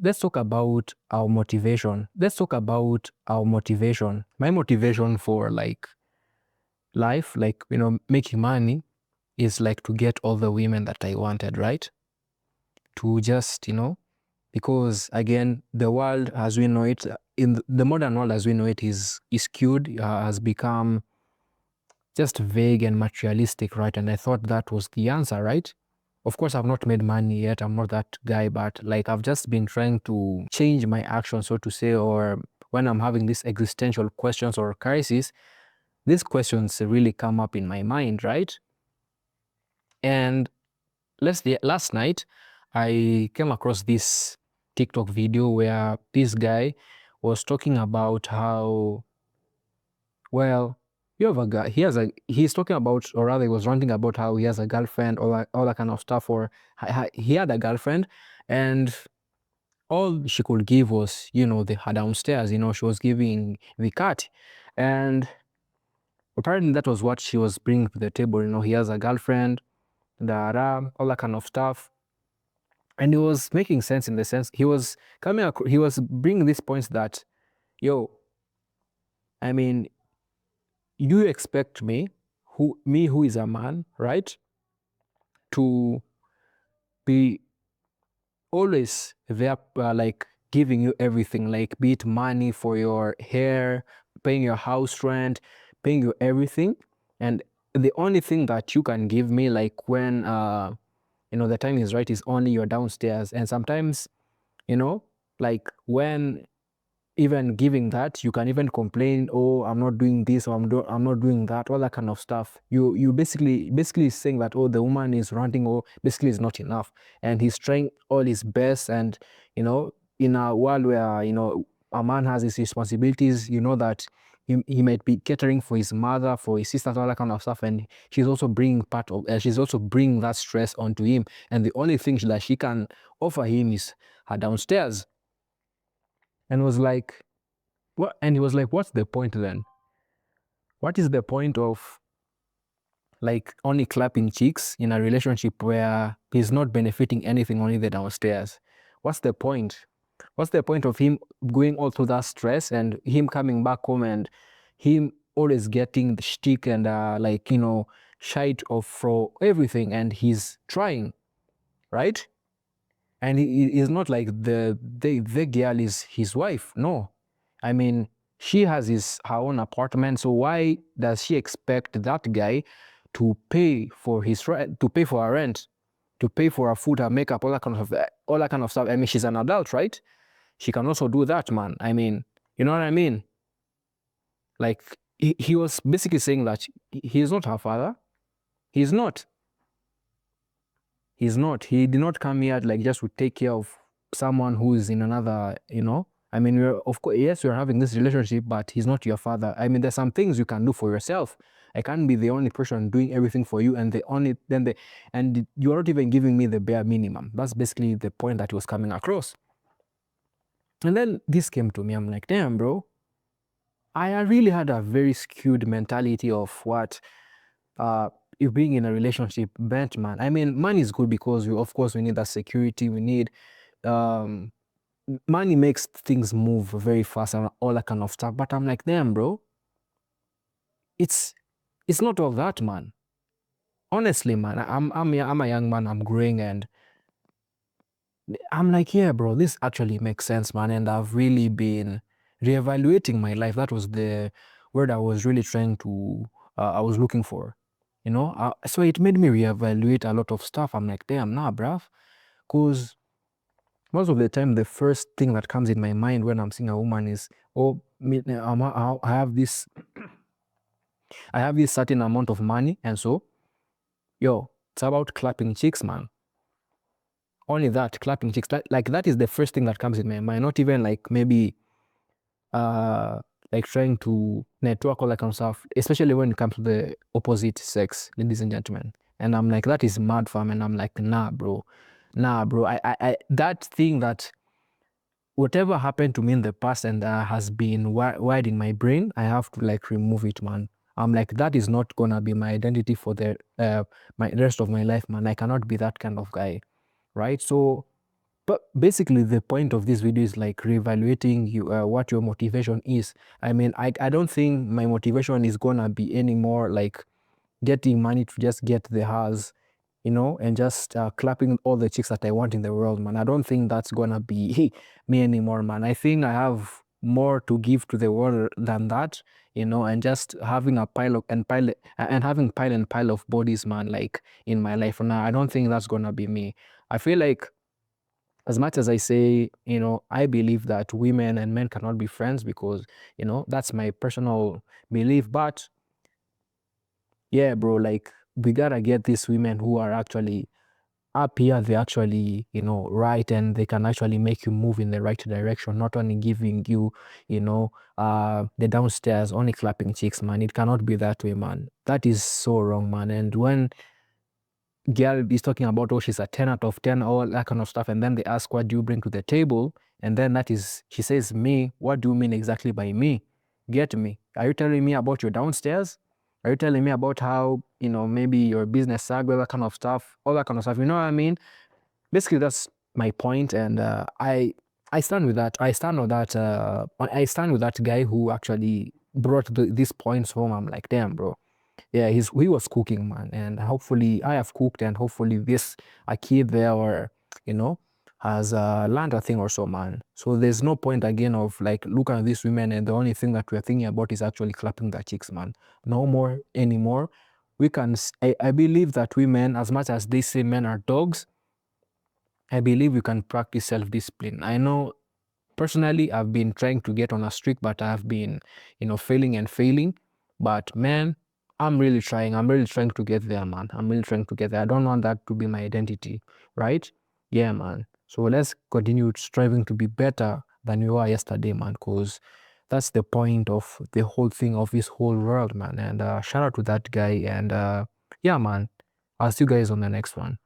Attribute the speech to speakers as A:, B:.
A: let's talk about our motivation. My motivation for like life, like, making money is like to get all the women that I wanted, right? To just, because again, the world as we know it, in the modern world as we know it, is skewed, has become just vague and materialistic, right? And I thought that was the answer, right? Of course, I've not made money yet. I'm not that guy, but like I've just been trying to change my action, so to say, or when I'm having these existential questions or crises, these questions really come up in my mind, right? And last night, I came across this TikTok video where this guy was talking about how, well, you have a guy, he's talking about, or rather, he was ranting about how he has a girlfriend, all that kind of stuff, or he had a girlfriend, and all she could give was, her downstairs, she was giving the cat. And apparently that was what she was bringing to the table. He has a girlfriend, all that kind of stuff. And it was making sense in the sense he was bringing these points that, yo, I mean, you expect me who is a man, right, to be always there, like giving you everything, like be it money for your hair, paying your house rent, paying you everything. And the only thing that you can give me, like when the time is right, is only your downstairs. And sometimes, like when even giving that, you can even complain, oh, I'm not doing this, or I'm not doing that, all that kind of stuff. You basically saying that, oh, the woman is ranting, or basically is not enough. And he's trying all his best. And in a world where a man has his responsibilities, that he might be catering for his mother, for his sisters, all that kind of stuff, and she's also bringing that stress onto him. And the only thing that she can offer him is her downstairs. And was like, what? And he was like, what's the point then? What is the point of like only clapping cheeks in a relationship where he's not benefiting anything, only the downstairs? What's the point? What's the point of him going all through that stress and him coming back home and him always getting the shtick and shite of for everything, and he's trying, right? And he is not like the girl is his wife. No, I mean, she has her own apartment. So why does she expect that guy to pay for his rent, to pay for her rent, to pay for her food, her makeup, all that kind of stuff? I mean, she's an adult, right? She can also do that, man. I mean, you know what I mean? Like he was basically saying that he's not her father. He's not. He's not. He did not come here like just to take care of someone who is in another, I mean, of course, yes, we're having this relationship, but he's not your father. I mean, there's some things you can do for yourself. I can't be the only person doing everything for you, and and you're not even giving me the bare minimum. That's basically the point that he was coming across. And then this came to me. I'm like, damn, bro. I really had a very skewed mentality of what you being in a relationship meant, man. I mean, money is good because of course we need that security. We need money makes things move very fast and all that kind of stuff. But I'm like, damn, bro, it's not all that, man. Honestly, man, I'm a young man. I'm growing, and I'm like, yeah, bro, this actually makes sense, man. And I've really been reevaluating my life. That was the word I was really trying to. I was looking for, so it made me reevaluate a lot of stuff. I'm like, damn, nah, bruv, because most of the time, the first thing that comes in my mind when I'm seeing a woman is, oh, I have this certain amount of money, and so, yo, it's about clapping chicks, man. Only that, clapping chicks. Like that is the first thing that comes in my mind. Not even like maybe, like trying to network all that kind of stuff. Especially when it comes to the opposite sex, ladies and gentlemen. And I'm like, that is mad, fam. And I'm like, nah, bro. I that thing that whatever happened to me in the past and has been wired in my brain, I have to like remove it, man. I'm like, that is not gonna be my identity for the rest of my life, man. I cannot be that kind of guy, right? So but basically the point of this video is like reevaluating you what your motivation is. I mean, I don't think my motivation is gonna be anymore like getting money to just get the house, you know, and just clapping all the chicks that I want in the world, man. I don't think that's gonna be me anymore, man. I think I have more to give to the world than that, you know, and just having a having pile and pile of bodies, man, like in my life now. I don't think that's gonna be me. I feel like as much as I say, you know, I believe that women and men cannot be friends because, you know, that's my personal belief. But yeah, bro, like we gotta get these women who are actually up here, they actually, you know, right, and they can actually make you move in the right direction, not only giving you, you know, the downstairs, only clapping chicks, man. It cannot be that way, man. That is so wrong, man. And when girl is talking about, oh, she's a 10 out of 10, all that kind of stuff, and then they ask, what do you bring to the table? And then that is, she says, me. What do you mean exactly by me? Get me? Are you telling me about your downstairs? Are you telling me about how, you know, maybe your business sag, all that kind of stuff, all that kind of stuff? You know what I mean? Basically, that's my point, and I stand with that. I stand with that. I stand with that guy who actually brought these points home. I'm like, damn, bro. Yeah, he was cooking, man, and hopefully I have cooked, and hopefully this a kid there, or you know, has learned a thing or so, man. So there's no point again of like looking at these women and the only thing that we're thinking about is actually clapping their cheeks, man. No more anymore. We can. I believe that women, as much as they say men are dogs, I believe we can practice self-discipline. I know personally I've been trying to get on a streak, but I've been, you know, failing and failing. But man, I'm really trying. I'm really trying to get there, man. I'm really trying to get there. I don't want that to be my identity, right? Yeah, man. So let's continue striving to be better than we were yesterday, man, because that's the point of the whole thing of this whole world, man. And shout out to that guy. And yeah, man, I'll see you guys on the next one.